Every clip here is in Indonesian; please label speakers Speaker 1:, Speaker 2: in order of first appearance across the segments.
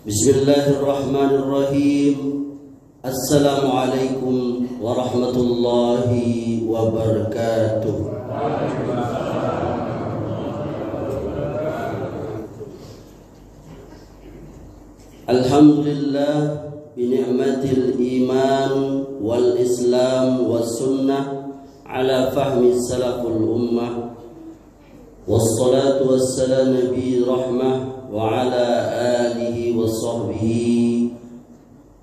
Speaker 1: Bismillahirrahmanirrahim. Assalamualaikum warahmatullahi wabarakatuh. Alhamdulillah bini'matil iman wal islam was sunnah ala fahmi salaful ummah. Wassalatu wassalam nabi rahmah wa ala alihi wa sahbihi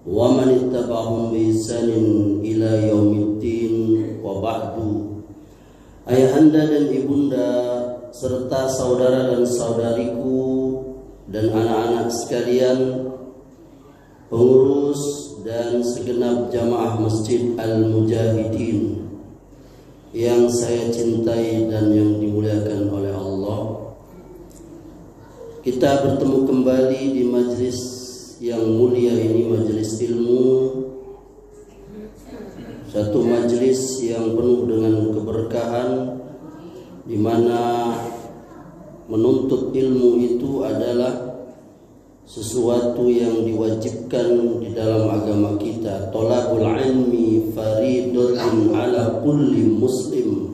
Speaker 1: wa man ittaba'ahum bi ihsanin ila yaumiddin wa ba'du. Ayahanda dan ibunda serta saudara dan saudariku dan anak-anak sekalian, pengurus dan segenap jamaah Masjid Al-Mujahidin yang saya cintai dan yang dimuliakan oleh Allah. Kita bertemu kembali di majlis yang mulia ini, majlis ilmu. Satu majlis yang penuh dengan keberkahan, di mana menuntut ilmu itu adalah sesuatu yang diwajibkan di dalam agama kita. Thalabul ilmi faridatun ala kulli muslim.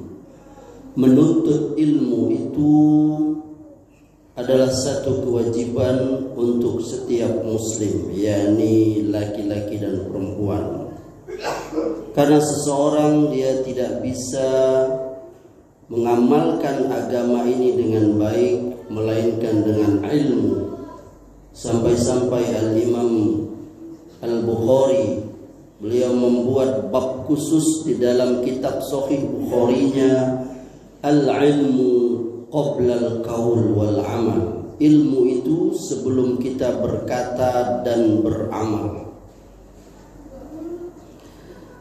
Speaker 1: Menuntut ilmu itu adalah satu kewajiban untuk setiap muslim, yakni laki-laki dan perempuan. Karena seseorang dia tidak bisa mengamalkan agama ini dengan baik melainkan dengan ilmu. Sampai-sampai Al-Imam Al-Bukhari, beliau membuat bab khusus di dalam kitab Sahih Bukharinya, Al-ilmu qabla al-qaul wal amal. Ilmu itu sebelum kita berkata dan beramal.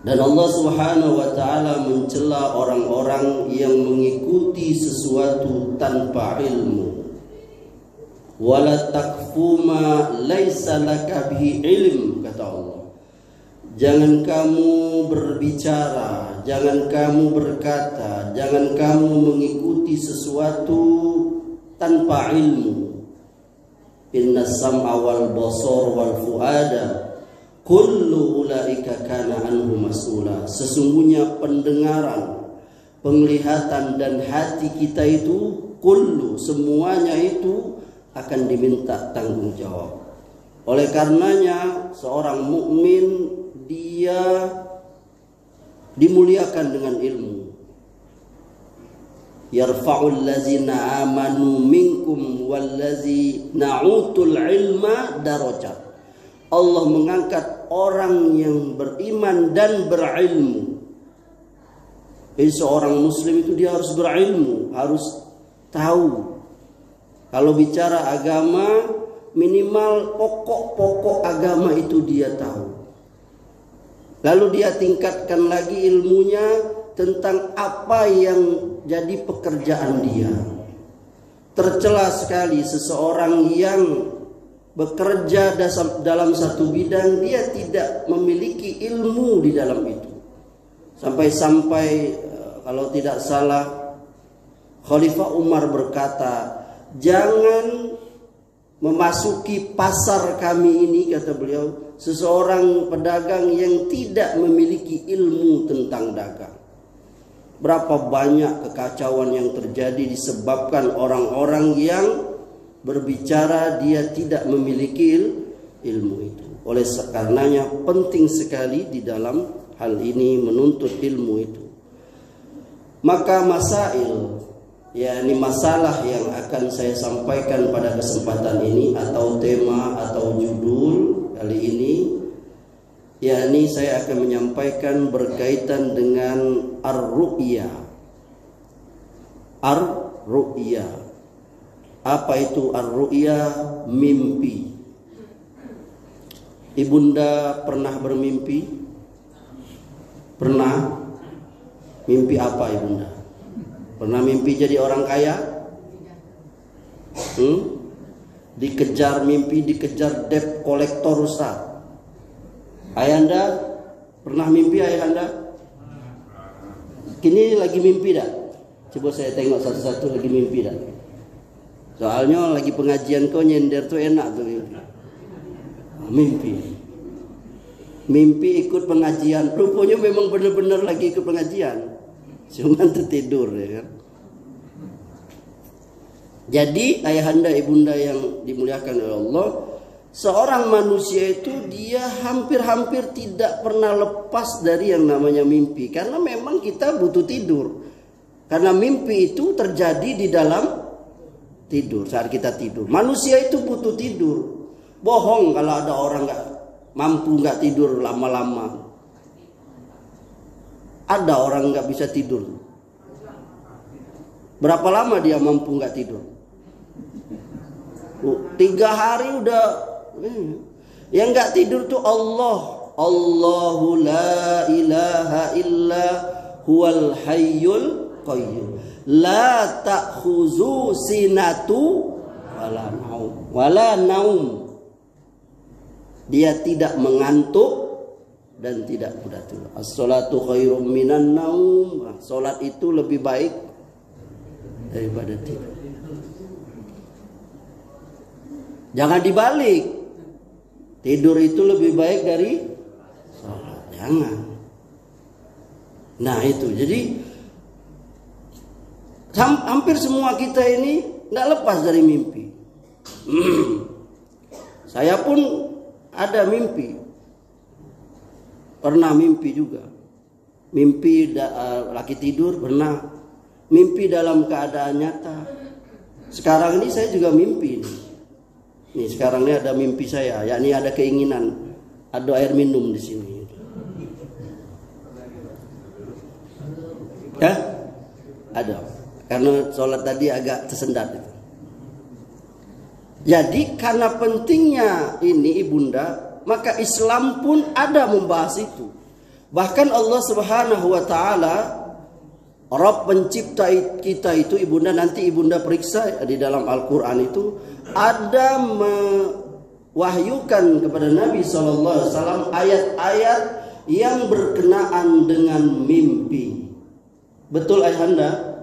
Speaker 1: Dan Allah Subhanahu wa taala mencela orang-orang yang mengikuti sesuatu tanpa ilmu. Wala takfu ma laisa laka bihi ilm, kata Allah. Jangan kamu berbicara, jangan kamu berkata, jangan kamu mengikuti sesuatu tanpa ilmu. Inna sam'a wal basar wal fuada kullu ulaika kana anhu mas'ula. Sesungguhnya pendengaran, penglihatan dan hati kita itu kullu, semuanya itu akan diminta tanggung jawab. Oleh karenanya seorang mukmin dia dimuliakan dengan ilmu. Yarfa'ul ladzina amanu minkum walladzina utul ilma darajat. Allah mengangkat orang yang beriman dan berilmu. Jadi seorang muslim itu dia harus berilmu, harus tahu. Kalau bicara agama, minimal pokok-pokok agama itu dia tahu. Lalu dia tingkatkan lagi ilmunya tentang apa yang jadi pekerjaan dia. Tercela sekali seseorang yang bekerja dalam satu bidang, dia tidak memiliki ilmu di dalam itu. Sampai-sampai kalau tidak salah Khalifah Umar berkata, jangan memasuki pasar kami ini, kata beliau, seseorang pedagang yang tidak memiliki ilmu tentang dagang. Berapa banyak kekacauan yang terjadi disebabkan orang-orang yang berbicara dia tidak memiliki ilmu itu. Oleh karenanya penting sekali di dalam hal ini menuntut ilmu itu. Maka masail, yakni masalah yang akan saya sampaikan pada kesempatan ini, atau tema atau judul kali ini, yakni saya akan menyampaikan berkaitan dengan ar-ru'ya. Ar-ru'ya. Apa itu ar-ru'ya? Mimpi. Ibunda pernah bermimpi? Pernah? Mimpi apa ibunda? Pernah mimpi jadi orang kaya? Dikejar mimpi, dikejar debt kolektor Ustaz. Ayahanda pernah mimpi ayahanda? Kini lagi mimpi dah? Coba saya tengok satu-satu, lagi mimpi dah? Soalnya lagi pengajian kau nyender tuh enak tuh. Mimpi ikut pengajian. Rupanya memang benar-benar lagi ikut pengajian, cuma tertidur, ya kan? Jadi ayahanda ibunda yang dimuliakan oleh Allah, seorang manusia itu dia hampir-hampir tidak pernah lepas dari yang namanya mimpi. Karena memang kita butuh tidur. Karena mimpi itu terjadi di dalam tidur, saat kita tidur. Manusia itu butuh tidur. Bohong kalau ada orang nggak tidur lama-lama. Ada orang nggak bisa tidur. Berapa lama dia mampu nggak tidur? 3 hari udah. Yang nggak tidur tuh Allah. Allahu la ilaha illa huwal hayyul qayyum. La ta'khuzu sinatu wala naum. Dia tidak mengantuk dan tidak mudah tidur. As-salatu khairum minan naum. Salat itu lebih baik daripada tidur. Jangan dibalik. Tidur itu lebih baik dari salat. Jangan. Nah itu. Jadi hampir semua kita ini nggak lepas dari mimpi. Saya pun ada mimpi. Pernah mimpi juga. Mimpi lagi tidur pernah. Mimpi dalam keadaan nyata. Sekarang ini saya juga mimpi nih. Nih sekarang ini ada mimpi saya, yakni ada keinginan ada air minum di sini. Ya? Ada. Karena sholat tadi agak tersendat itu. Jadi karena pentingnya ini ibunda, maka Islam pun ada membahas itu. Bahkan Allah Subhanahu wa taala, Rabb pencipta kita itu, ibunda, nanti ibunda periksa di dalam Al-Quran itu ada mewahyukan kepada Nabi SAW ayat-ayat yang berkenaan dengan mimpi. Betul ayahanda?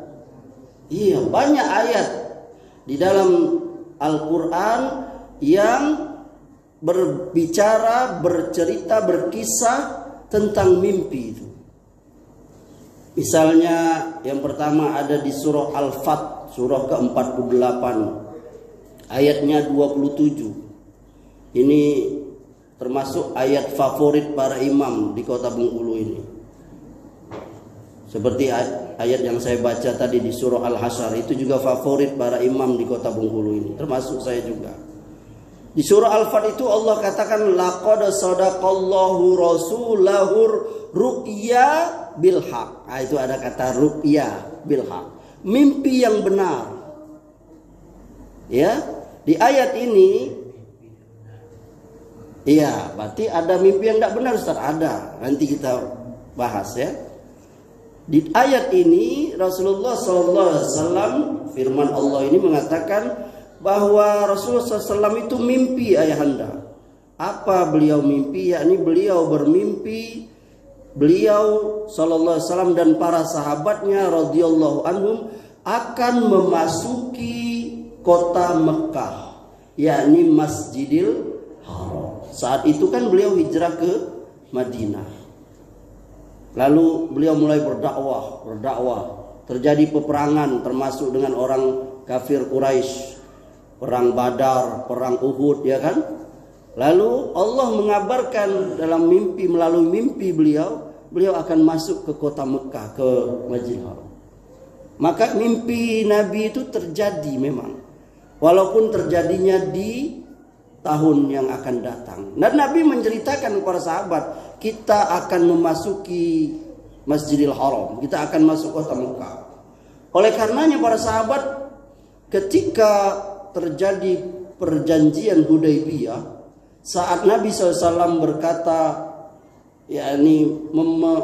Speaker 1: Iya, banyak ayat di dalam Al-Quran yang berbicara, bercerita, berkisah tentang mimpi itu. Misalnya yang pertama ada di surah Al-Fat, surah ke-48, ayatnya 27. Ini termasuk ayat favorit para imam di kota Bengkulu ini. Seperti ayat yang saya baca tadi di surah Al-Hasyr, itu juga favorit para imam di kota Bengkulu ini, termasuk saya juga. Di surah Al-Fat itu Allah katakan laqad sadaqallahu rasulahur ru'ya bil haq. Nah, itu ada kata ru'ya bil haq. Mimpi yang benar. Ya, di ayat ini iya, berarti ada mimpi yang tidak benar, Ustaz. Ada. Nanti kita bahas ya. Di ayat ini Rasulullah SAW, firman Allah ini mengatakan bahwa Rasulullah SAW itu mimpi ayahanda. Apa beliau mimpi? Yakni beliau bermimpi, beliau SAW dan para sahabatnya radhiyallahu anhum akan memasuki kota Mekah, yakni Masjidil Haram. Saat itu kan beliau hijrah ke Madinah. Lalu beliau mulai berdakwah. Terjadi peperangan termasuk dengan orang kafir Quraisy. Perang Badar, perang Uhud, ya kan? Lalu Allah mengabarkan dalam mimpi, melalui mimpi beliau akan masuk ke kota Mekah, ke Masjidil Haram. Maka mimpi Nabi itu terjadi memang. Walaupun terjadinya di tahun yang akan datang. Dan Nabi menceritakan kepada sahabat, kita akan memasuki Masjidil Haram, kita akan masuk kota Mekah. Oleh karenanya para sahabat, ketika terjadi perjanjian Hudaybiyah, saat Nabi SAW berkata, yakni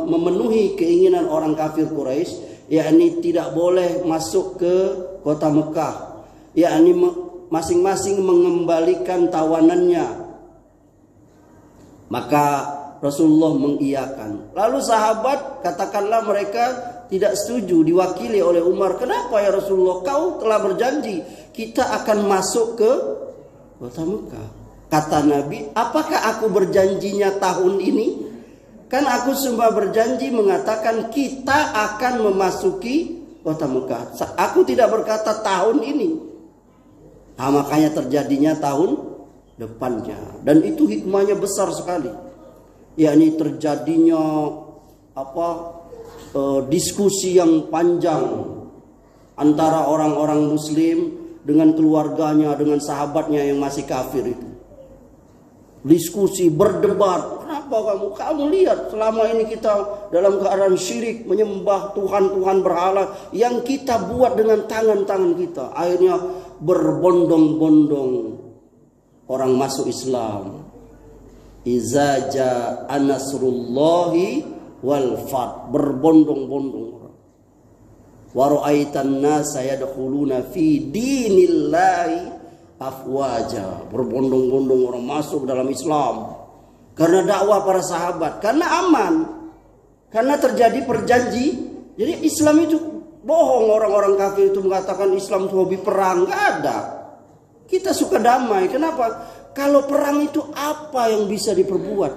Speaker 1: memenuhi keinginan orang kafir Quraisy, yakni tidak boleh masuk ke kota Mekah, yakni masing-masing mengembalikan tawanannya. Maka Rasulullah mengiyakan. Lalu sahabat, katakanlah mereka tidak setuju, diwakili oleh Umar. Kenapa ya Rasulullah? Kau telah berjanji kita akan masuk ke kota Mekah. Kata Nabi, apakah aku berjanjinya tahun ini? Kan aku semua berjanji mengatakan kita akan memasuki kota Mekah. Aku tidak berkata tahun ini. Nah, makanya terjadinya tahun depannya. Dan itu hikmahnya besar sekali. Yakni terjadinya diskusi yang panjang antara orang-orang Muslim dengan keluarganya, dengan sahabatnya yang masih kafir itu. Diskusi, berdebat. Kenapa kamu lihat selama ini kita dalam keadaan syirik, menyembah Tuhan-Tuhan berhala yang kita buat dengan tangan-tangan kita. Akhirnya berbondong-bondong orang masuk Islam. Iza ja'a nasrullahi wal fath, berbondong-bondong orang. Wa ra'aitan nasa yadkhuluna fi dinillahi afwaja, berbondong-bondong orang masuk dalam Islam karena dakwah para sahabat, karena aman, karena terjadi perjanji. Jadi Islam itu bohong, orang-orang kafir itu mengatakan Islam itu hobi perang. Nggak ada, kita suka damai. Kenapa? Kalau perang itu apa yang bisa diperbuat?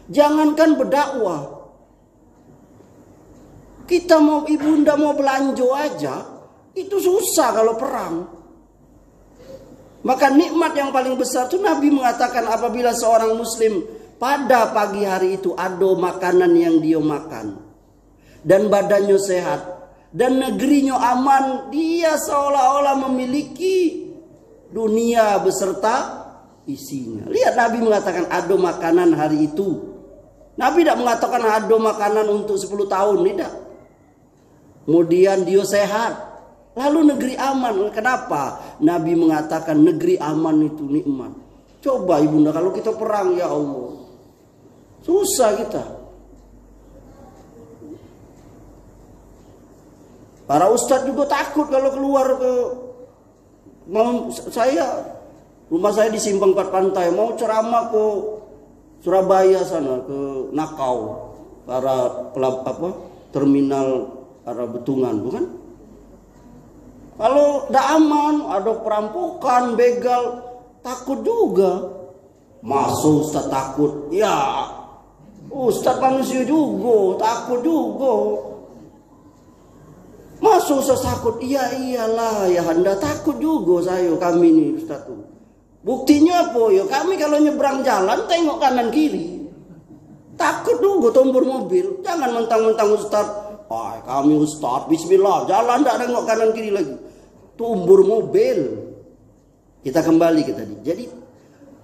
Speaker 1: Jangankan berdakwah, kita mau ibunda mau belanja aja itu susah kalau perang. Maka nikmat yang paling besar itu Nabi mengatakan apabila seorang muslim pada pagi hari itu ada makanan yang dia makan dan badannya sehat dan negerinya aman, dia seolah-olah memiliki dunia beserta isinya. Lihat, Nabi mengatakan ada makanan hari itu. Nabi tidak mengatakan ada makanan untuk 10 tahun, tidak. Kemudian dia sehat. Lalu negeri aman. Kenapa? Nabi mengatakan negeri aman itu nikmat. Coba ibunda, kalau kita perang, ya Allah, susah kita. Para ustadz juga takut kalau keluar ke rumah saya di Simpang 4 Pantai, mau ceramah ke Surabaya sana, ke Nakau, para terminal arah Betungan, bukan? Kalau tidak aman, ada perampokan, begal, takut juga. Masuk Ustaz takut, ya Ustaz manusia juga, takut juga. Masuk Ustaz takut, iya iyalah ya Anda takut juga kami nih Ustaz tuh. Buktinya apa ya? Kami kalau nyebrang jalan tengok kanan kiri, takut juga tombol mobil. Jangan mentang-mentang Ustaz, kami Ustaz, bismillah, jalan tidak nengok kanan kiri lagi, tumbur mobil. Kita kembali ke tadi. Jadi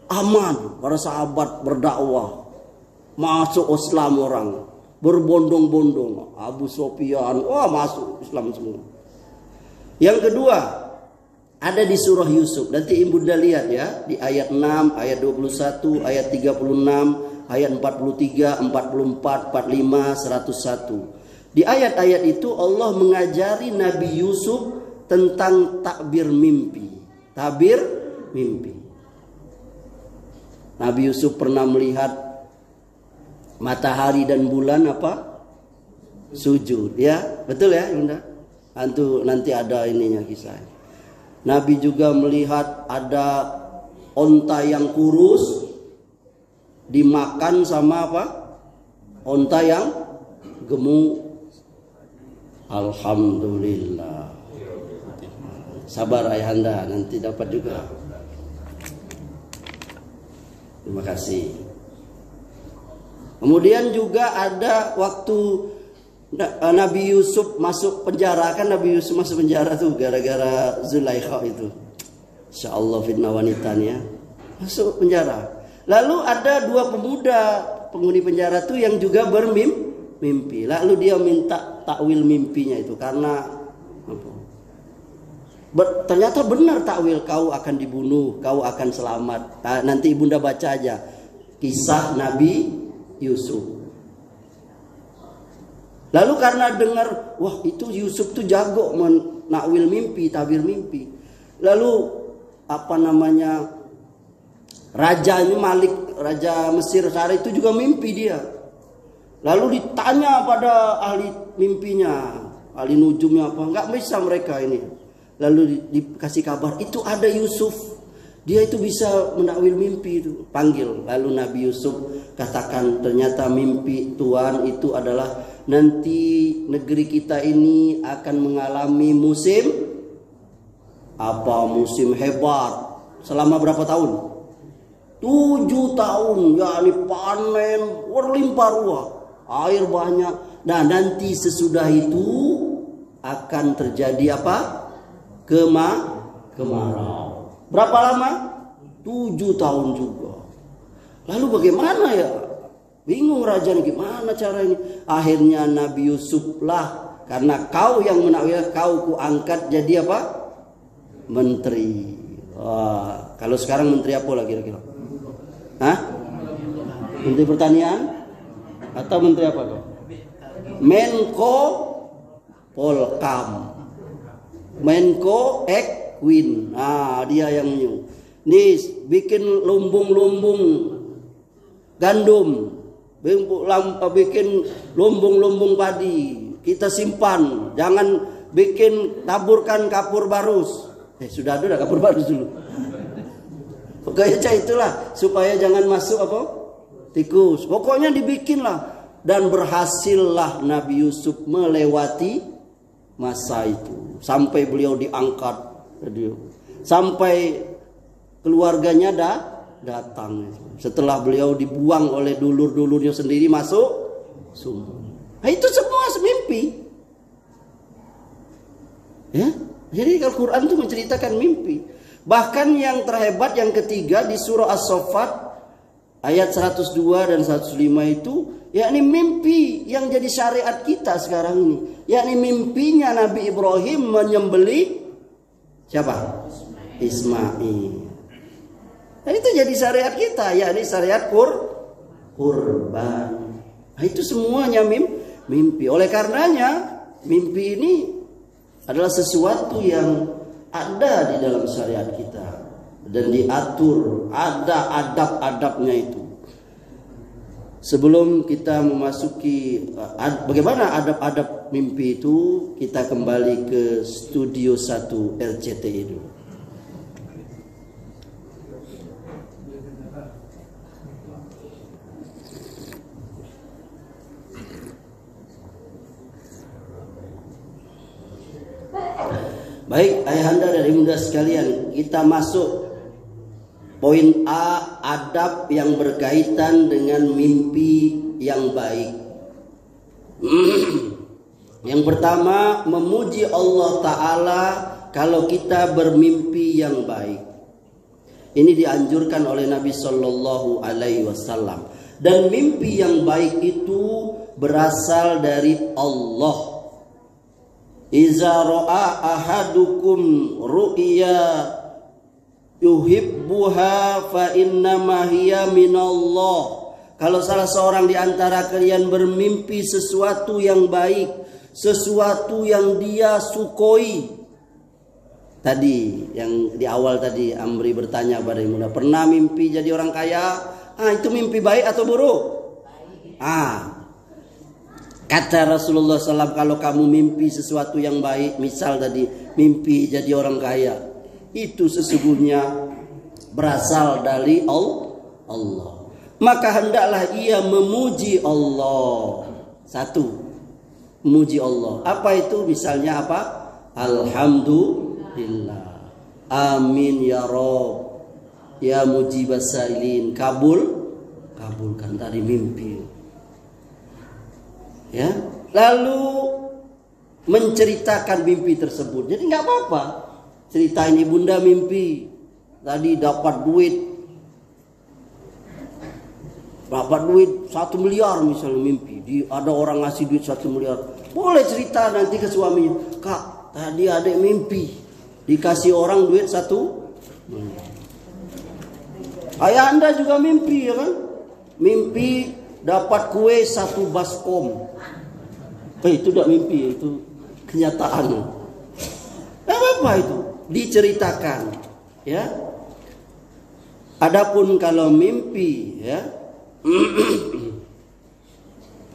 Speaker 1: aman, para sahabat berdakwah, masuk Islam orang, berbondong-bondong. Abu Sufyan, masuk Islam semua. Yang kedua, ada di surah Yusuf. Nanti ibunda lihat ya, di ayat 6, ayat 21, ayat 36, ayat 43, 44, 45, 101. Di ayat-ayat itu Allah mengajari Nabi Yusuf tentang takbir mimpi. Tabir mimpi. Nabi Yusuf pernah melihat matahari dan bulan sujud, ya, betul ya, Bunda? Nanti ada ininya kisah. Nabi juga melihat ada onta yang kurus dimakan sama onta yang gemuk. Alhamdulillah. Sabar ayahanda, nanti dapat juga. Terima kasih. Kemudian juga ada waktu Nabi Yusuf masuk penjara. Kan Nabi Yusuf masuk penjara tuh gara-gara Zulaikha itu. Insyaallah fitnah wanitanya. Masuk penjara. Lalu ada 2 pemuda penghuni penjara tuh yang juga bermimpi. Lalu dia minta takwil mimpinya itu karena ternyata benar takwil, kau akan dibunuh, kau akan selamat. Nanti ibunda baca aja kisah Nabi Yusuf. Lalu karena dengar, wah itu Yusuf tuh jago menakwil mimpi, tabir mimpi. Lalu raja ini Malik, raja Mesir saat itu juga mimpi dia. Lalu ditanya pada ahli mimpinya, ahli nujumnya nggak bisa mereka ini. Lalu dikasih kabar itu ada Yusuf Dia itu bisa menakwil mimpi itu. Panggil. Lalu Nabi Yusuf katakan, ternyata mimpi Tuhan itu adalah nanti negeri kita ini akan mengalami musim apa? Musim hebat. Selama berapa tahun? 7 tahun. Yakni panen berlimpah ruah. Air banyak. Nah, nanti sesudah itu akan terjadi apa? Kemarau. Berapa lama? 7 tahun juga. Lalu bagaimana ya? Bingung raja, gimana cara ini? Akhirnya Nabi Yusuf lah, karena kau yang menakwil, kau ku angkat jadi apa? Menteri. Wah, kalau sekarang menteri apa lah kira-kira? Hah? Menteri Pertanian? Atau menteri apa kau? Menko Polkam. Menko Ekwin. Ah, dia yang new. Nih, bikin lumbung-lumbung gandum, bikin lumbung-lumbung padi, kita simpan, jangan bikin taburkan kapur barus. Sudah ada kapur barus dulu. Pokoknya itulah supaya jangan masuk apa? Tikus. Pokoknya dibikinlah, dan berhasillah Nabi Yusuf melewati masa itu sampai beliau diangkat, sampai keluarganya datang setelah beliau dibuang oleh dulur-dulurnya sendiri masuk sumur. Nah, itu semua mimpi. Ya, jadi Al-Quran itu menceritakan mimpi. Bahkan yang terhebat yang ketiga di surah As-Saffat ayat 102 dan 105 itu, yakni mimpi yang jadi syariat kita sekarang ini. Yakni mimpinya Nabi Ibrahim menyembelih siapa? Ismail. Nah, itu jadi syariat kita, yakni syariat kurban. Nah, itu semuanya mimpi. Oleh karenanya mimpi ini adalah sesuatu yang ada di dalam syariat kita dan diatur, ada adab-adabnya itu. Sebelum kita memasuki bagaimana adab-adab mimpi itu, kita kembali ke studio 1 RCTI dulu. Baik, ayahanda dan ibunda sekalian, kita masuk poin A, adab yang berkaitan dengan mimpi yang baik. Yang pertama, memuji Allah Ta'ala kalau kita bermimpi yang baik. Ini dianjurkan oleh Nabi Sallallahu Alaihi Wasallam. Dan mimpi yang baik itu berasal dari Allah. Iza ra'a ahadukum ru'ya yuhibbuha fa innama hiya minallah. Kalau salah seorang di antara kalian bermimpi sesuatu yang baik, sesuatu yang dia sukoi. Tadi yang di awal tadi Amri bertanya pada Imuna, pernah mimpi jadi orang kaya? Itu mimpi baik atau buruk? Kata Rasulullah SAW, kalau kamu mimpi sesuatu yang baik, misal tadi mimpi jadi orang kaya, itu sesungguhnya berasal dari Allah. Maka hendaklah ia memuji Allah. Satu, memuji Allah. Apa itu? Misalnya apa? Alhamdulillah. Amin ya Rabb. Ya mujibas sailin. Kabulkan tadi mimpi. Ya, lalu menceritakan mimpi tersebut. Jadi nggak apa-apa. Ceritain ibunda mimpi tadi dapat duit 1 miliar misalnya mimpi. Ada orang ngasih duit 1 miliar. Boleh cerita nanti ke suaminya. Kak, tadi adik mimpi dikasih orang duit 1 miliar. Ayah anda juga mimpi, ya kan? Mimpi dapat kue 1 baskom. Itu tidak mimpi, itu kenyataan. Apa itu? Diceritakan, ya. Adapun kalau mimpi, ya.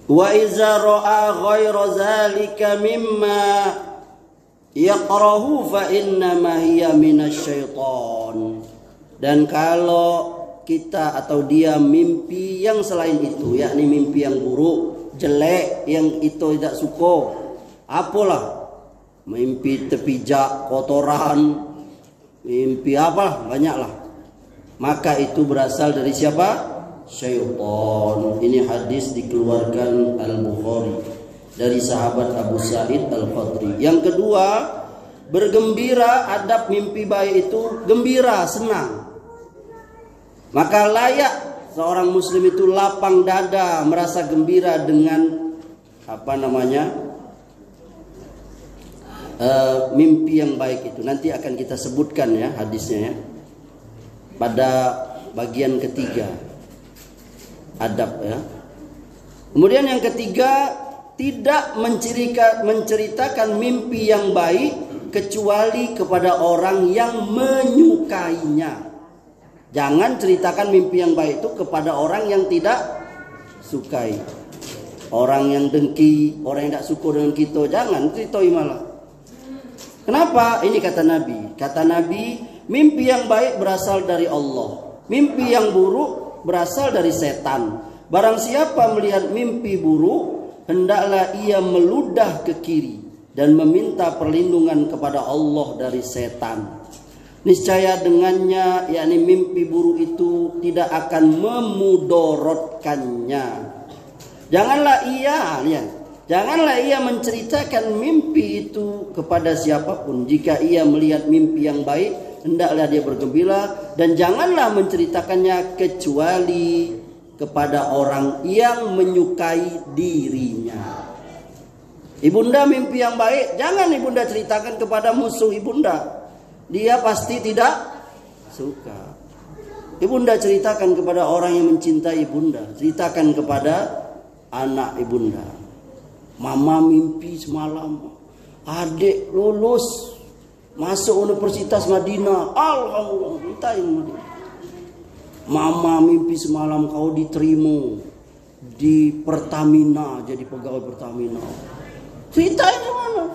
Speaker 1: Wa iza ra'a ghayra zalika mimma yaqrahu fa inna ma hiya minasyaitan. Dan kalau kita atau dia mimpi yang selain itu, yakni mimpi yang buruk, jelek, yang itu tidak suka, apalah, mimpi terpijak kotoran, mimpi apa, banyaklah, maka itu berasal dari siapa? Syaitan. Ini hadis dikeluarkan Al-Bukhari dari sahabat Abu Sa'id Al-Khudri. Yang kedua, bergembira, adab mimpi baik itu gembira, senang. Maka layak seorang muslim itu lapang dada, merasa gembira dengan mimpi yang baik itu. Nanti akan kita sebutkan ya hadisnya ya, pada bagian ketiga, adab ya. Kemudian yang ketiga, tidak menceritakan mimpi yang baik kecuali kepada orang yang menyukainya. Jangan ceritakan mimpi yang baik itu kepada orang yang tidak sukai. Orang yang dengki, orang yang tidak suka dengan kita, jangan ceritai malah. Kenapa? Ini kata Nabi. Kata Nabi, mimpi yang baik berasal dari Allah. Mimpi yang buruk berasal dari setan. Barang siapa melihat mimpi buruk, hendaklah ia meludah ke kiri dan meminta perlindungan kepada Allah dari setan. Niscaya dengannya, yakni mimpi buruk itu tidak akan memudorotkannya. Janganlah ia menceritakan mimpi itu kepada siapapun. Jika ia melihat mimpi yang baik, hendaklah dia bergembira, dan janganlah menceritakannya kecuali kepada orang yang menyukai dirinya. Ibunda mimpi yang baik, jangan ibunda ceritakan kepada musuh ibunda. Dia pasti tidak suka. Ibunda ceritakan kepada orang yang mencintai ibunda. Ceritakan kepada anak ibunda. Mama mimpi semalam adik lulus masuk Universitas Madinah. Alhamdulillah. Mama mimpi semalam kau diterima di Pertamina, jadi pegawai Pertamina. Ceritain mana?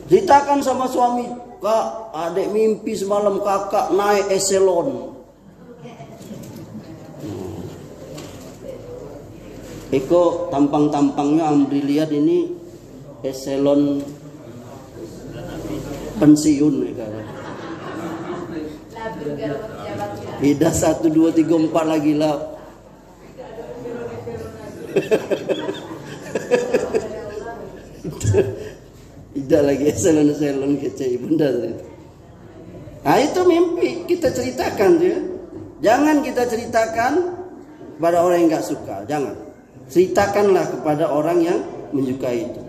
Speaker 1: Ceritakan sama suami, Kak, adik mimpi semalam kakak naik eselon. Eko tampang-tampangnya ambil lihat ini eselon pensiun ya. Beda 1, 2, 3, 4 lagi lah. Tidak lagi eselon kece ibunda. Nah itu mimpi kita ceritakan ya. Jangan kita ceritakan pada orang yang nggak suka. Jangan. Ceritakanlah kepada orang yang menyukai itu.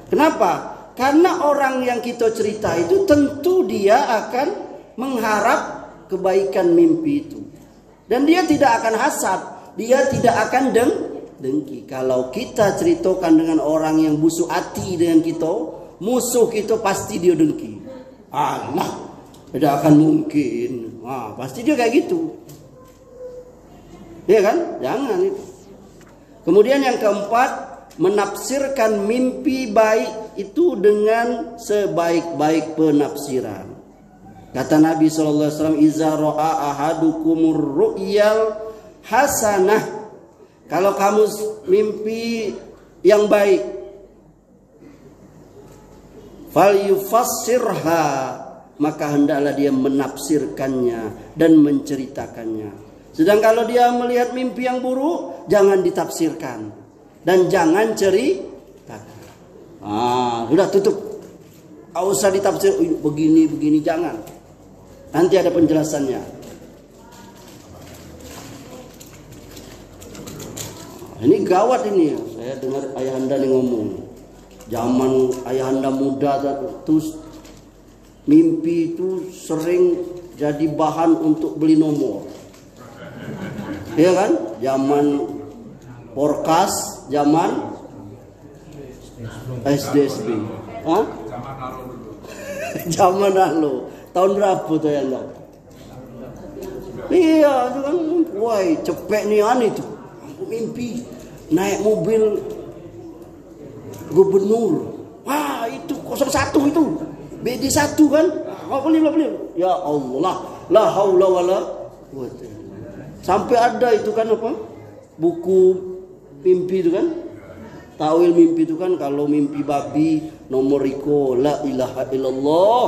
Speaker 1: Kenapa? Karena orang yang kita cerita itu tentu dia akan mengharap kebaikan mimpi itu. Dan dia tidak akan hasad. Dia tidak akan dengki. Kalau kita ceritakan dengan orang yang busuk hati dengan kita, musuh kita pasti dia dengki. Allah, tidak akan mungkin. Pasti dia kayak gitu. Iya kan? Jangan itu. Kemudian yang keempat, menafsirkan mimpi baik itu dengan sebaik-baik penafsiran. Kata Nabi SAW, "Iza ra'a ahadukumur ru'yal hasanah." Kalau kamu mimpi yang baik, fal yufassirha, maka hendaklah dia menafsirkannya dan menceritakannya. Sedang kalau dia melihat mimpi yang buruk, jangan ditafsirkan dan jangan ceritakan. Sudah tutup. Tidak usah ditafsir begini, jangan. Nanti ada penjelasannya. Ini gawat ini. Saya dengar ayahanda nih ngomong. Zaman ayahanda muda terus mimpi itu sering jadi bahan untuk beli nomor. Iya kan? Zaman Porkas, zaman SDSB. Zaman lalu. Tahun berapa tuh ya Allah? Iya, itu kan. Wah, cepet nih itu. Aku mimpi naik mobil gubernur. Wah, itu 01 itu. BD1 kan. beli. Ya Allah, la haula wala quwwata. Sampai ada itu kan apa? Buku mimpi itu kan? Tawil mimpi itu kan, kalau mimpi babi nomor iko la ilaha illallah.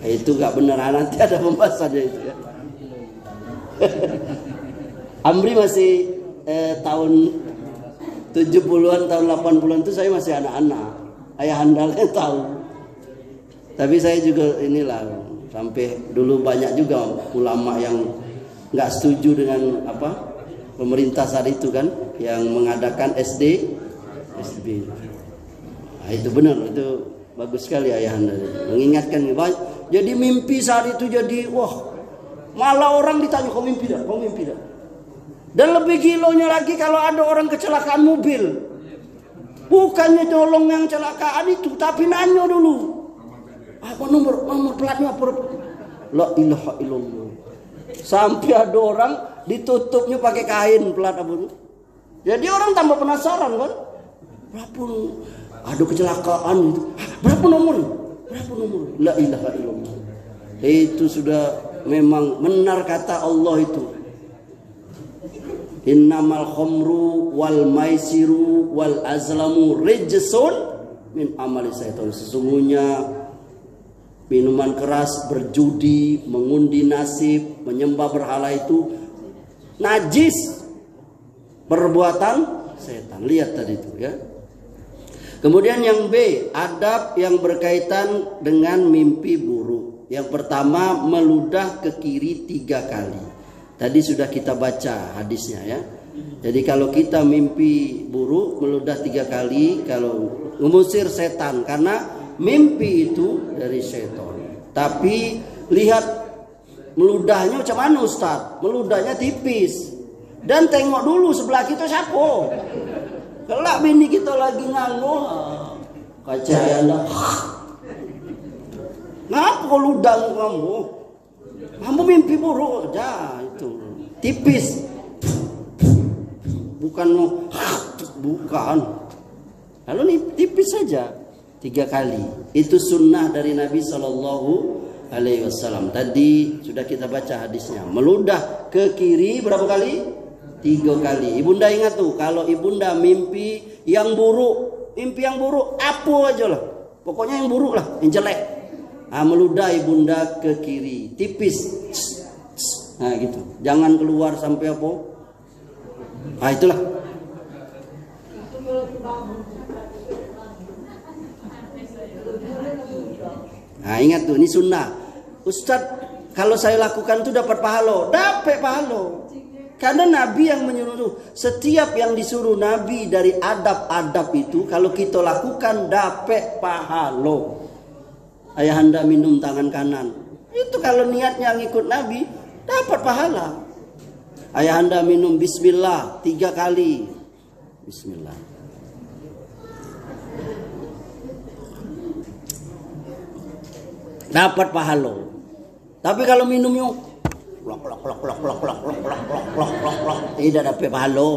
Speaker 1: Itu gak benar, nanti ada pembahasannya itu ya. Amri masih tahun 70-an, tahun 80-an itu saya masih anak-anak. Ayah handalnya tahu. Tapi saya juga inilah, sampai dulu banyak juga ulama yang nggak setuju dengan apa pemerintah saat itu kan, yang mengadakan SB. Nah, itu benar, itu bagus sekali ayah anda mengingatkan. Jadi mimpi saat itu jadi wah, malah orang ditanya kau mimpi dah. Dan lebih gilonya lagi kalau ada orang kecelakaan mobil, bukannya tolong yang kecelakaan itu, tapi nanya dulu apa nomor platnya apa. La ilaha illallah. Sampai ada orang ditutupnya pakai kain plat apa itu. Jadi orang tambah penasaran kan. Berapa ada kecelakaan itu? Berapa nomor? La ilaha illallah. Itu sudah memang benar kata Allah itu. Innamal khamru wal maisiru wal azlamu rijsun min amali syaitan. Sesungguhnya minuman keras, berjudi, mengundi nasib, menyembah berhala itu najis, perbuatan setan. Lihat tadi itu ya. Kemudian yang B, adab yang berkaitan dengan mimpi buruk. Yang pertama, meludah ke kiri 3 kali. Tadi sudah kita baca hadisnya ya. Jadi kalau kita mimpi buruk, meludah 3 kali, kalau mengusir setan, karena mimpi itu dari setan. Tapi lihat meludahnya macam mana Ustaz? Meludahnya tipis. Dan tengok dulu sebelah kita siapa. Kelak bini kita lagi nganggo, kaca anda. Ngapa kau ludah kamu? Kamu mimpi buruk aja itu. Tipis. Bukan bukan. Lalu nih tipis saja 3 kali. Itu sunnah dari Nabi Shallallahu Alaihi Wasallam. Tadi sudah kita baca hadisnya. Meludah ke kiri berapa kali? 3 kali. Ibunda ingat tuh, kalau ibunda mimpi yang buruk, apa aja lah. Pokoknya yang buruk lah, yang jelek. Nah, meludah ibunda ke kiri, tipis. Nah gitu. Jangan keluar sampai apa? Nah itulah. Nah ingat tuh, ini sunnah. Ustadz, kalau saya lakukan tuh dapat pahala. Dapat pahala. Karena Nabi yang menyuruh. Setiap yang disuruh Nabi dari adab-adab itu, kalau kita lakukan dapat pahala. Ayahanda minum tangan kanan. Itu kalau niatnya ngikut Nabi, dapat pahala. Ayahanda minum bismillah 3 kali. Bismillah. Dapat pahala. Tapi kalau minumnya tidak dapat pahala.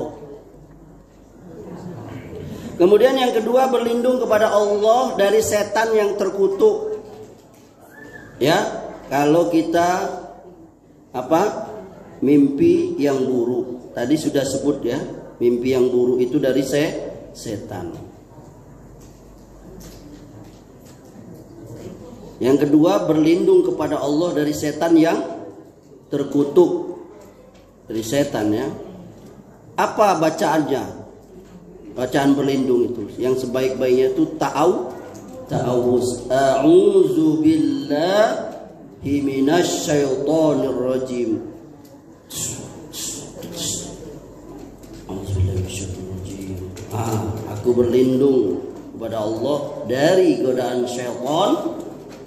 Speaker 1: Kemudian yang kedua, berlindung kepada Allah dari setan yang terkutuk. Ya, kalau kita mimpi yang buruk. Tadi sudah sebut ya, mimpi yang buruk itu dari setan. Yang kedua, berlindung kepada Allah dari setan yang terkutuk. Dari setan ya. Apa bacaannya? Bacaan berlindung itu yang sebaik-baiknya itu ta'awuz. A'udzu billahi minasyaitonir rajim. Aku berlindung kepada Allah dari godaan syaitan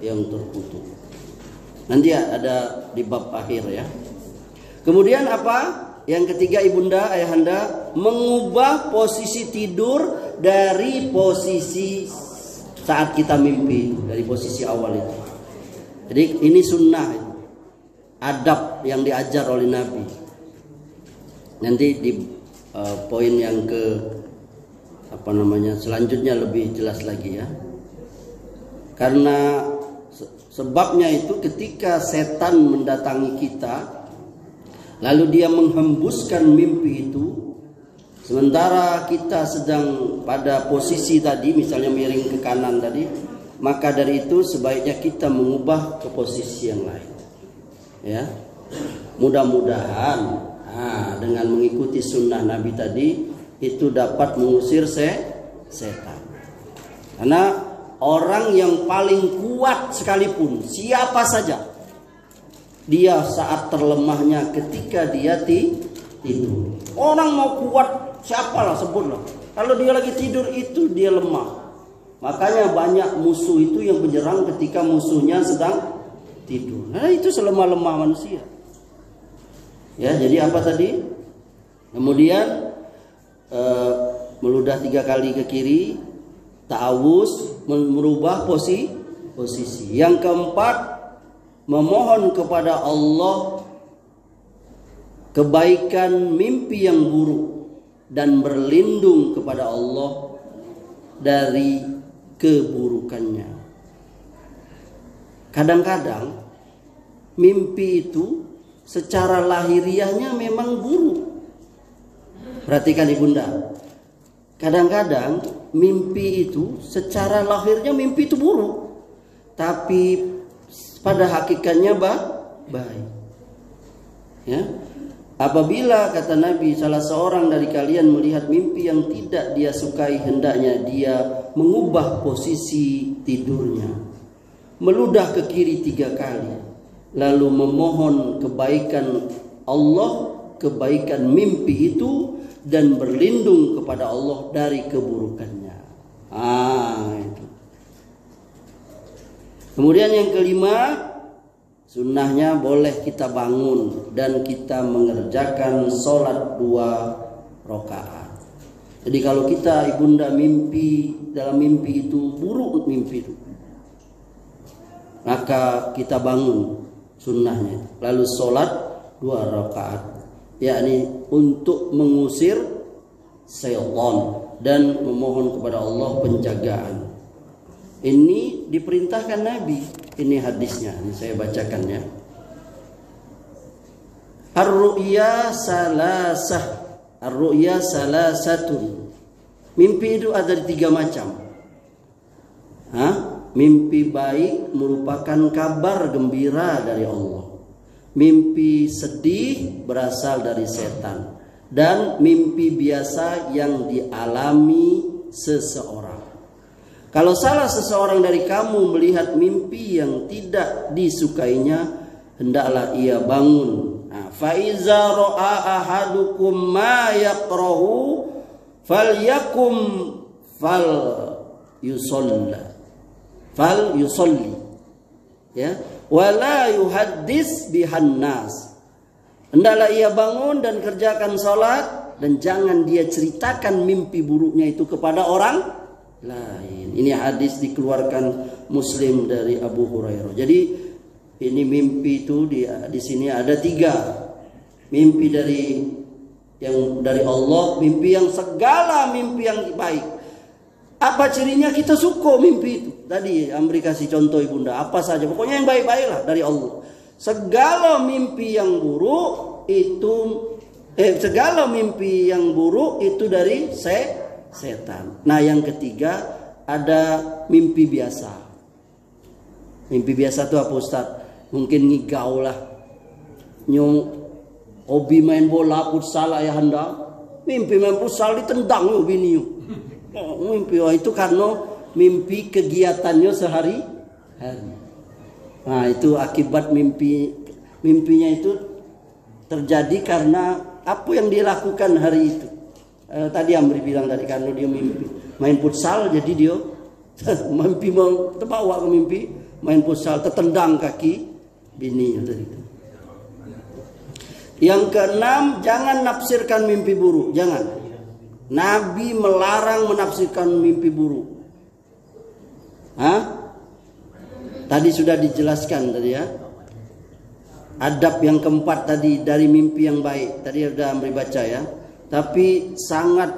Speaker 1: yang terkutuk. Nanti ada di bab akhir ya. Kemudian apa? Yang ketiga, ibunda, ayahanda mengubah posisi tidur dari posisi saat kita mimpi, dari posisi awal itu. Jadi ini sunnah, adab yang diajar oleh Nabi. Nanti di poin yang ke selanjutnya lebih jelas lagi ya. Karena Sebabnya itu ketika setan mendatangi kita, lalu dia menghembuskan mimpi itu, sementara kita sedang pada posisi tadi, misalnya miring ke kanan tadi, maka dari itu sebaiknya kita mengubah ke posisi yang lain. Ya, mudah-mudahan dengan mengikuti sunnah Nabi tadi itu dapat mengusir setan. Karena orang yang paling kuat sekalipun, siapa saja, dia saat terlemahnya ketika dia tidur. Orang mau kuat, siapalah sebutlah. Kalau dia lagi tidur itu dia lemah. Makanya banyak musuh itu yang menyerang ketika musuhnya sedang tidur. Nah, itu selemah-lemah manusia. Ya, jadi apa tadi? Kemudian meludah 3 kali ke kiri, ta'awuz, merubah posisi. Yang keempat, memohon kepada Allah kebaikan mimpi yang buruk dan berlindung kepada Allah dari keburukannya. Kadang-kadang mimpi itu secara lahiriahnya memang buruk. Perhatikan ibunda. Kadang-kadang mimpi itu secara lahirnya mimpi itu buruk, tapi pada hakikatnya baik. Ya. Apabila kata Nabi, salah seorang dari kalian melihat mimpi yang tidak dia sukai, hendaknya dia mengubah posisi tidurnya, meludah ke kiri 3 kali, lalu memohon kebaikan Allah, kebaikan mimpi itu, dan berlindung kepada Allah dari keburukannya. Itu. Kemudian yang kelima, sunnahnya boleh kita bangun dan kita mengerjakan sholat 2 rakaat. Jadi kalau kita ibunda mimpi, dalam mimpi itu buruk mimpi itu, maka kita bangun sunnahnya, lalu sholat 2 rakaat, yakni untuk mengusir syaitan dan memohon kepada Allah penjagaan. Ini diperintahkan Nabi. Ini hadisnya, ini saya bacakan ya. Ar-ru'ya salasatun. Mimpi itu ada 3 macam. Mimpi baik merupakan kabar gembira dari Allah. Mimpi sedih berasal dari setan. Dan mimpi biasa yang dialami seseorang. Kalau salah seseorang dari kamu melihat mimpi yang tidak disukainya, hendaklah ia bangun. Fa iza ra'a ahadukum ma yakrahu falyakum yusalli. Ya, wala yuhaddis bihan nas. Hendaklah ia bangun dan kerjakan salat, dan jangan dia ceritakan mimpi buruknya itu kepada orang lain. Ini hadis dikeluarkan Muslim dari Abu Hurairah. Jadi ini mimpi itu di sini ada 3. Mimpi dari Allah, mimpi yang segala mimpi yang baik. Apa cirinya? Kita suka mimpi itu. Tadi Amri kasih contoh ibunda, apa saja pokoknya yang baik-baiklah dari Allah. Segala mimpi yang buruk itu dari setan. Nah, yang ketiga ada mimpi biasa. Mimpi biasa itu apa Ustaz? Mungkin ngigau lah, hobi main bola futsal ayah anda, mimpi main futsal ditendang bini. Mimpi itu karena mimpi kegiatannya sehari-hari. Nah, itu akibat mimpinya itu terjadi karena apa yang dia lakukan hari itu. Tadi Amri bilang tadi, karena dia mimpi main futsal, jadi dia mimpi mau terbawa ke mimpi main futsal, tertendang kaki bini. Yang keenam, jangan nafsirkan mimpi buruk. Jangan. Nabi melarang menafsirkan mimpi buruk. Tadi sudah dijelaskan tadi ya. Adab yang keempat tadi dari mimpi yang baik. Tadi sudah Amri baca ya. Tapi sangat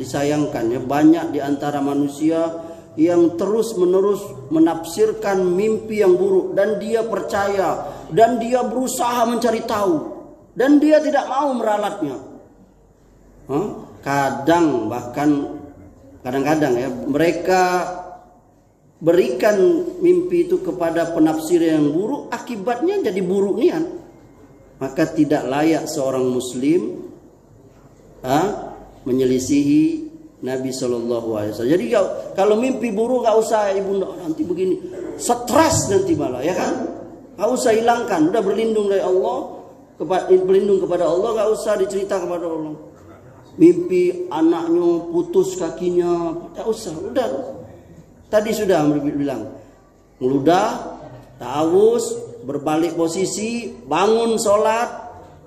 Speaker 1: disayangkan ya, banyak di antara manusia yang terus-menerus menafsirkan mimpi yang buruk, dan dia percaya, dan dia berusaha mencari tahu, dan dia tidak mau meralatnya. Kadang-kadang ya, mereka berikan mimpi itu kepada penafsir yang buruk, akibatnya jadi buruk nian. Maka tidak layak seorang muslim menyelisihi Nabi SAW. Jadi kalau mimpi buruk nggak usah ibunda, nanti begini, stres nanti malah, ya kan? Nggak usah hilangkan, udah berlindung dari Allah, berlindung kepada Allah, nggak usah dicerita kepada Allah. Mimpi anaknya putus kakinya, nggak usah, udah. Tadi sudah bilang, ngeludah, ta'awuz, berbalik posisi, bangun sholat,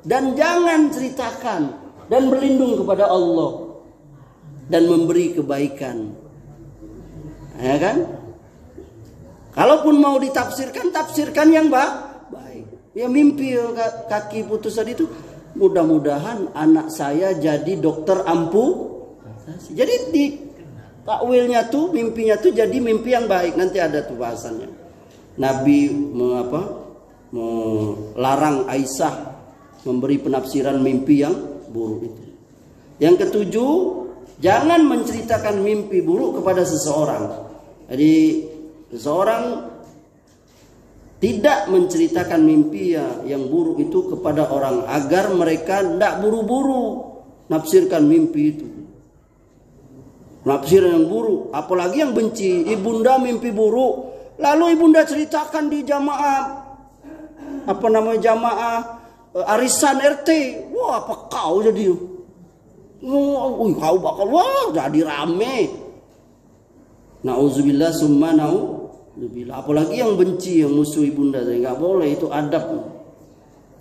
Speaker 1: dan jangan ceritakan, dan berlindung kepada Allah, dan memberi kebaikan, ya kan? Kalaupun mau ditafsirkan, tafsirkan yang baik. Ya, mimpi kaki putus tadi itu, mudah-mudahan anak saya jadi dokter amputasi. Jadi di takwilnya tuh, mimpinya tuh jadi mimpi yang baik. Nanti ada tuh bahasannya. Nabi melarang Aisyah memberi penafsiran mimpi yang buruk itu. Yang ketujuh, jangan menceritakan mimpi buruk kepada seseorang. Jadi seseorang tidak menceritakan mimpi yang buruk itu kepada orang, agar mereka tidak buru-buru nafsirkan mimpi itu. Nafsiran yang buruk, apalagi yang benci. Ibunda mimpi buruk, lalu ibunda ceritakan di jamaah, jamaah arisan RT. Wah, apa kau jadi? Kau bakal jadi rame. Nauzubillah summa nauzubillah. Apalagi yang benci, yang musuh ibunda, nggak boleh, itu adab.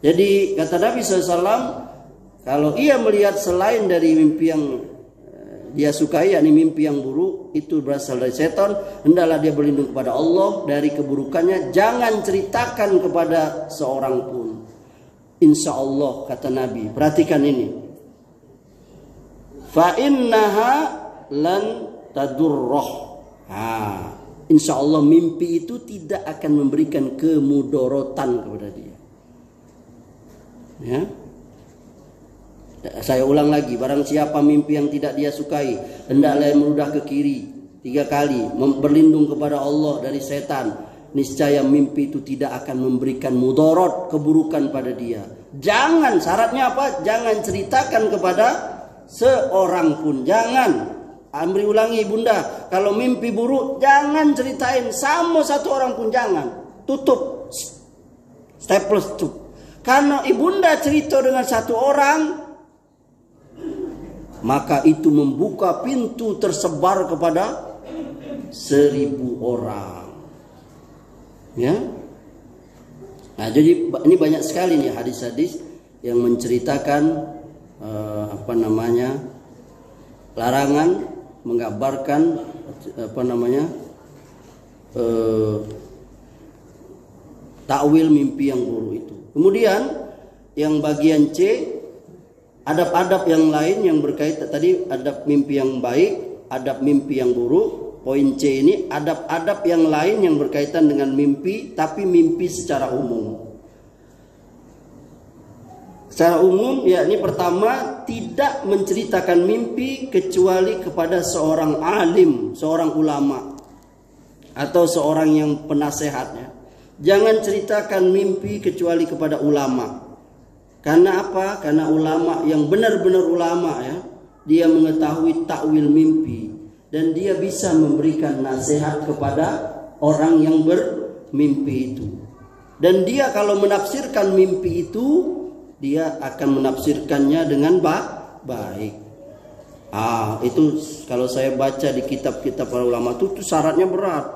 Speaker 1: Jadi kata Nabi SAW, kalau ia melihat selain dari mimpi yang dia sukai, yakni mimpi yang buruk, itu berasal dari setan, hendaklah dia berlindung kepada Allah dari keburukannya. Jangan ceritakan kepada seorang pun. Insya Allah, kata Nabi, perhatikan ini, fa innaha lan tadurroh. Insya Allah mimpi itu tidak akan memberikan kemudorotan kepada dia. Ya. Saya ulang lagi, barang siapa mimpi yang tidak dia sukai, hendaklah meludah ke kiri 3 kali, berlindung kepada Allah dari setan. Niscaya mimpi itu tidak akan memberikan mudorot, keburukan pada dia. Jangan, syaratnya apa? Jangan ceritakan kepada seorang pun. Jangan. Amri ulangi bunda, kalau mimpi buruk jangan ceritain sama satu orang pun, jangan. Tutup, staples tuh. Karena ibunda cerita dengan satu orang, maka itu membuka pintu tersebar kepada 1000 orang. Ya. Nah, jadi ini banyak sekali nih hadis-hadis yang menceritakan larangan menggambarkan takwil mimpi yang buruk itu. Kemudian yang bagian C, adab-adab yang lain yang berkaitan tadi, adab mimpi yang baik, adab mimpi yang buruk. Poin C ini adab-adab yang lain yang berkaitan dengan mimpi, tapi mimpi secara umum. Secara umum, yakni pertama, tidak menceritakan mimpi kecuali kepada seorang alim, seorang ulama, atau seorang yang penasehatnya. Jangan ceritakan mimpi kecuali kepada ulama. Karena apa? Karena ulama yang benar-benar ulama, ya, dia mengetahui takwil mimpi, dan dia bisa memberikan nasihat kepada orang yang bermimpi itu. Dan dia kalau menafsirkan mimpi itu, dia akan menafsirkannya dengan baik. Itu kalau saya baca di kitab-kitab para ulama itu syaratnya berat.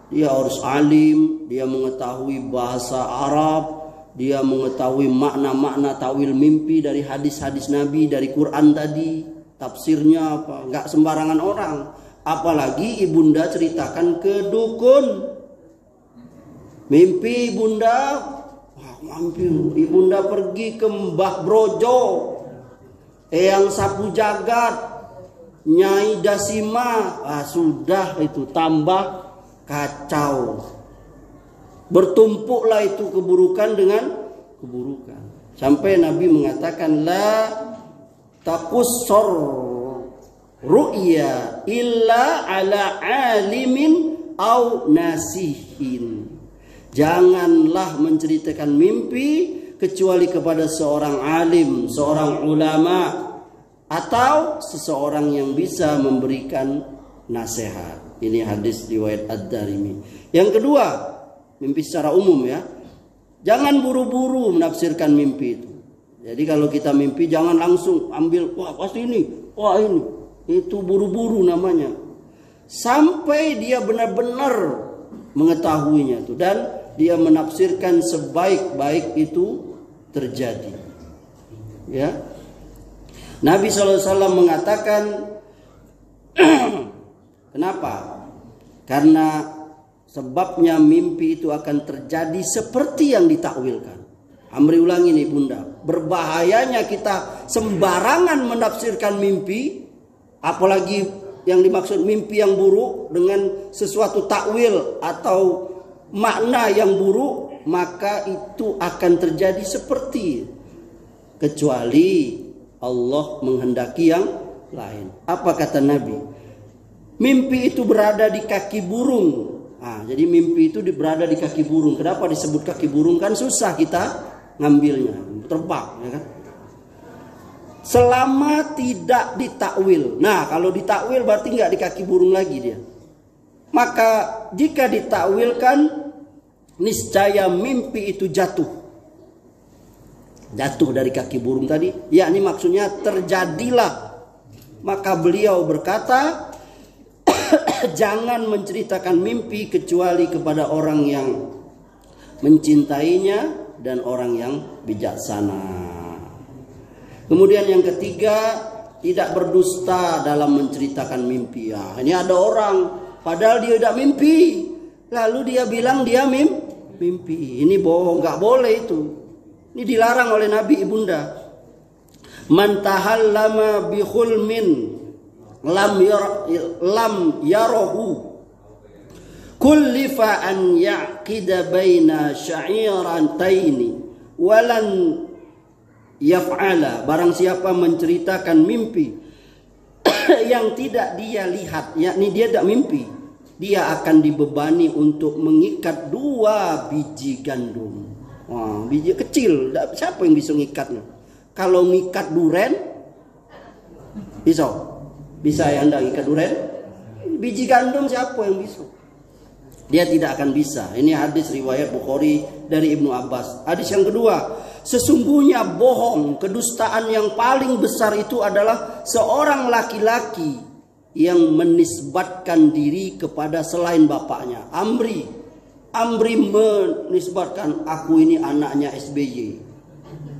Speaker 1: Dia harus alim, dia mengetahui bahasa Arab, dia mengetahui makna-makna tawil mimpi dari hadis-hadis Nabi, dari Quran tadi, tafsirnya apa. Nggak sembarangan orang. Apalagi ibunda ceritakan ke dukun. Mimpi ibunda, ibunda pergi ke Mbah Brojo, Eyang Sapu Jagat, Nyai Dasima, sudah itu tambah kacau. Bertumpuklah itu keburukan dengan keburukan. Sampai Nabi mengatakan la taqussar ru'ya illa ala alimin au nasihin. Janganlah menceritakan mimpi kecuali kepada seorang alim, seorang ulama, atau seseorang yang bisa memberikan nasihat. Ini hadis riwayat Ad-Darimi. Yang kedua, mimpi secara umum ya. Jangan buru-buru menafsirkan mimpi itu. Jadi kalau kita mimpi jangan langsung ambil, wah pasti ini, wah ini. Itu buru-buru namanya. Sampai dia benar-benar mengetahuinya itu dan dia menafsirkan sebaik-baik itu terjadi. Ya. Nabi SAW mengatakan kenapa? Karena sebabnya mimpi itu akan terjadi seperti yang ditakwilkan. Amri ulangi nih bunda. Berbahayanya kita sembarangan menafsirkan mimpi. Apalagi yang dimaksud mimpi yang buruk dengan sesuatu takwil atau makna yang buruk. Maka itu akan terjadi seperti. Kecuali Allah menghendaki yang lain. Apa kata Nabi? Mimpi itu berada di kaki burung. Jadi mimpi itu berada di kaki burung. Kenapa disebut kaki burung? Kan susah kita ngambilnya, terbang, ya kan? Selama tidak ditakwil. Nah, kalau ditakwil berarti nggak di kaki burung lagi dia. Maka jika ditakwilkan, niscaya mimpi itu jatuh. Jatuh dari kaki burung tadi, yakni maksudnya terjadilah. Maka beliau berkata, jangan menceritakan mimpi kecuali kepada orang yang mencintainya dan orang yang bijaksana. Kemudian yang ketiga, tidak berdusta dalam menceritakan mimpi. Ini ada orang padahal dia tidak mimpi, lalu dia bilang dia mimpi. Ini bohong, nggak boleh itu. Ini dilarang oleh Nabi ibunda. Man tahallama bi khulmin lam yarahu kullifa an yaqida baina sya'irantaini walan yaf'ala. Barang siapa menceritakan mimpi yang tidak dia lihat, yakni dia tidak mimpi, dia akan dibebani untuk mengikat 2 biji gandum. Biji kecil, siapa yang bisa ngikatnya? Kalau ngikat duren, bisa ya Anda ngikat duren? Biji gandum siapa yang bisa? Dia tidak akan bisa. Ini hadis riwayat Bukhari dari Ibnu Abbas. Hadis yang kedua, sesungguhnya bohong, kedustaan yang paling besar itu adalah seorang laki-laki yang menisbatkan diri kepada selain bapaknya. Amri menisbatkan, aku ini anaknya SBY.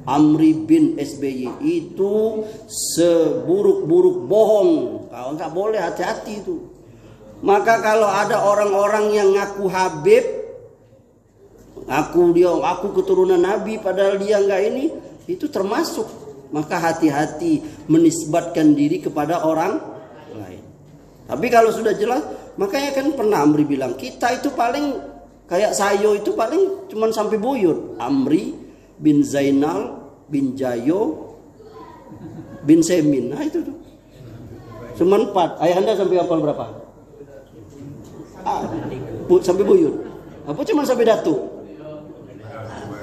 Speaker 1: Amri bin SBY itu seburuk-buruk bohong. Kalau nggak boleh, hati-hati itu. Maka kalau ada orang-orang yang ngaku Habib, aku keturunan Nabi, padahal dia nggak ini, itu termasuk. Maka hati-hati menisbatkan diri kepada orang lain. Tapi kalau sudah jelas, makanya kan pernah Amri bilang, kita itu paling kayak Sayo itu paling cuman sampai buyut. Amri bin Zainal bin Jayo bin Semin. Nah itu tuh. Cuman 4. Ayah Anda sampai hafal berapa? Sampai buyut. Apa cuma sampai datuk?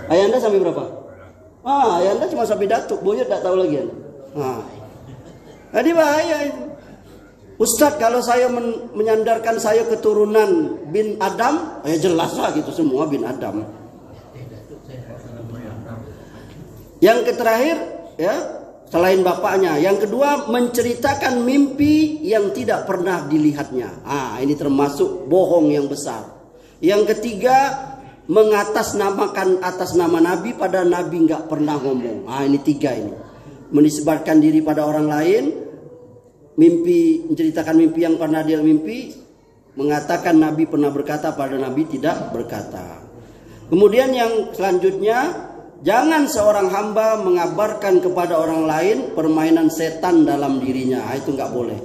Speaker 1: Ayah Anda sampai berapa? Ayah Anda cuma sampai datuk. Buyut tak tahu lagi Anda. Jadi bahaya itu. Ustadz, kalau saya menyandarkan saya keturunan bin Adam, jelas lah gitu, semua bin Adam. Yang terakhir, ya, selain bapaknya. Yang kedua, menceritakan mimpi yang tidak pernah dilihatnya. Ini termasuk bohong yang besar. Yang ketiga, mengatasnamakan atas nama Nabi pada Nabi nggak pernah ngomong. Ini 3 ini. Menisbatkan diri pada orang lain. Mimpi, menceritakan mimpi yang pernah dia mimpi, mengatakan Nabi pernah berkata pada Nabi tidak berkata. Kemudian yang selanjutnya, jangan seorang hamba mengabarkan kepada orang lain permainan setan dalam dirinya. Itu nggak boleh.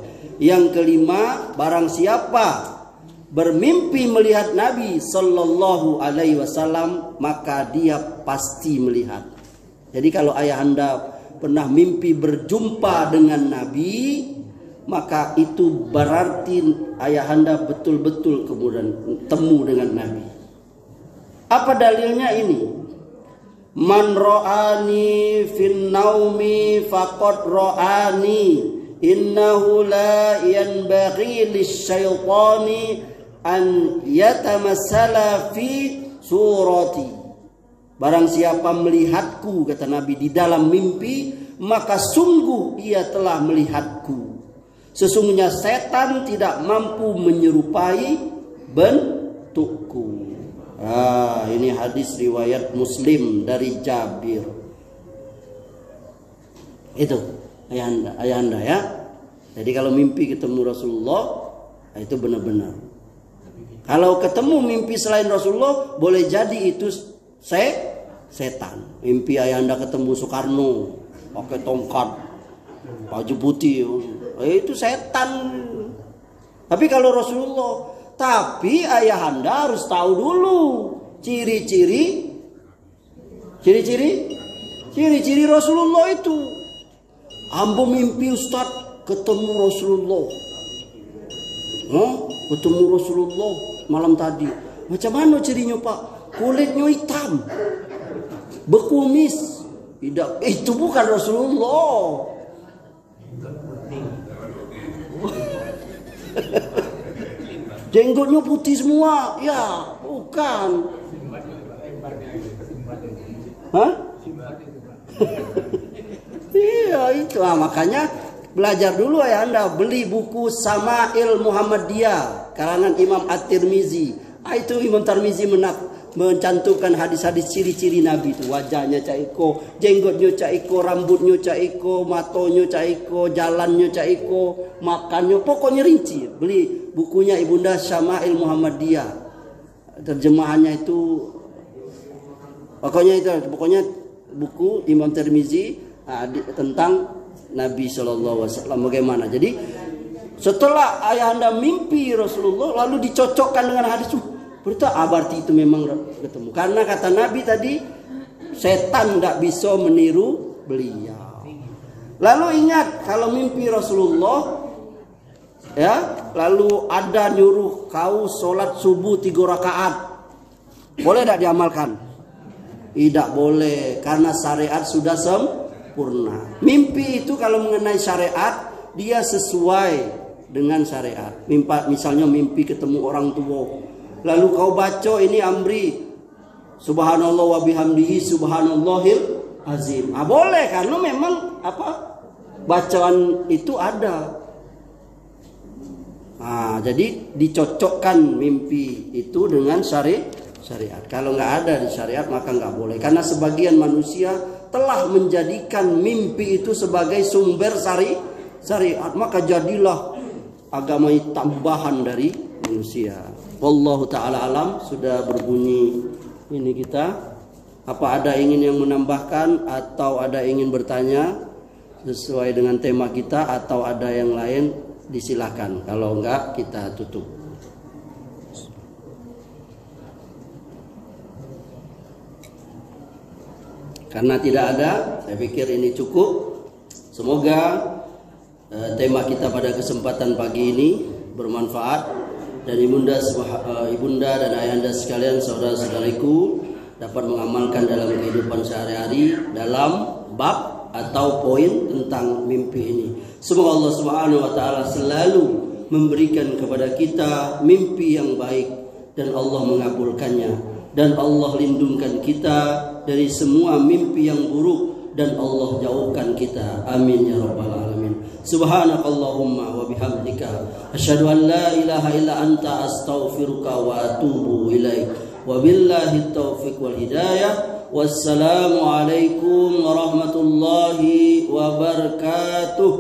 Speaker 1: Yang kelima, barang siapa bermimpi melihat Nabi Sallallahu Alaihi Wasallam, maka dia pasti melihat. Jadi kalau ayahanda pernah mimpi berjumpa dengan Nabi, maka itu berarti ayahanda betul-betul kemudian temu dengan Nabi. Apa dalilnya ini? Man ra'ani fin naumi faqad ra'ani, innahu la yanbaghi lisyaitani an yatamassala fi surati. Barang siapa melihatku, kata Nabi, di dalam mimpi, maka sungguh ia telah melihatku. Sesungguhnya setan tidak mampu menyerupai bentukku. Ini hadis riwayat Muslim dari Jabir. Itu ayahanda ya. Jadi kalau mimpi ketemu Rasulullah, itu benar-benar. Kalau ketemu mimpi selain Rasulullah, boleh jadi itu setan. Mimpi ayahanda ketemu Soekarno pakai tongkat, baju putih, itu setan. Tapi kalau Rasulullah, tapi ayahanda harus tahu dulu ciri-ciri Rasulullah itu. Ambo mimpi Ustaz ketemu Rasulullah. Ketemu Rasulullah malam tadi. Macam mana cirinya Pak? Kulitnya hitam, berkumis. Tidak, itu bukan Rasulullah. Jenggotnya putih semua, ya bukan. Hah? Iya itu, makanya belajar dulu ya Anda, beli buku Sama'il Muhammadiyah karangan Imam At-Tirmizi. Itu Imam Tirmizi mencantumkan hadis-hadis ciri-ciri Nabi itu. Wajahnya caiko, jenggotnya caiko, rambutnya caiko, matonya caiko, jalannya caiko, makannya, pokoknya rinci. Beli bukunya Ibunda Syama'il Muhammadiyah. Terjemahannya itu pokoknya buku Imam Tirmizi tentang Nabi Shallallahu Alaihi Wasallam bagaimana. Jadi setelah ayahanda mimpi Rasulullah lalu dicocokkan dengan hadis, berarti itu memang ketemu. Karena kata Nabi tadi, setan tidak bisa meniru beliau. Lalu ingat, kalau mimpi Rasulullah, ya, lalu ada nyuruh kau sholat subuh 3 rakaat, boleh tidak diamalkan? Tidak boleh, karena syariat sudah sempurna. Mimpi itu kalau mengenai syariat, dia sesuai dengan syariat. Misalnya mimpi ketemu orang tua, lalu kau baca ini amri, subhanallah wa bihamdihi subhanallahil azim. Boleh, karena memang bacaan itu ada. Jadi dicocokkan mimpi itu dengan syariat. Kalau nggak ada di syariat maka nggak boleh. Karena sebagian manusia telah menjadikan mimpi itu sebagai sumber syariat, maka jadilah agama tambahan dari manusia. Wallahu ta'ala alam. Sudah berbunyi ini kita. Apa ada ingin yang menambahkan atau ada ingin bertanya sesuai dengan tema kita, atau ada yang lain, disilahkan. Kalau enggak kita tutup. Karena tidak ada, saya pikir ini cukup. Semoga tema kita pada kesempatan pagi ini bermanfaat, dan ibunda dan ayahanda sekalian, saudara-saudariku, dapat mengamalkan dalam kehidupan sehari-hari dalam bab atau poin tentang mimpi ini. Semoga Allah Subhanahu wa taala selalu memberikan kepada kita mimpi yang baik, dan Allah mengabulkannya, dan Allah lindungkan kita dari semua mimpi yang buruk, dan Allah jauhkan kita. Amin ya rabbal alamin. Subhanakallahumma wa bihamdika asyhadu an la ilaha illa anta astaghfiruka wa atubu ilaik. Wabillahi taufiq wal hidayah. Wassalamu alaikum warahmatullahi wabarakatuh.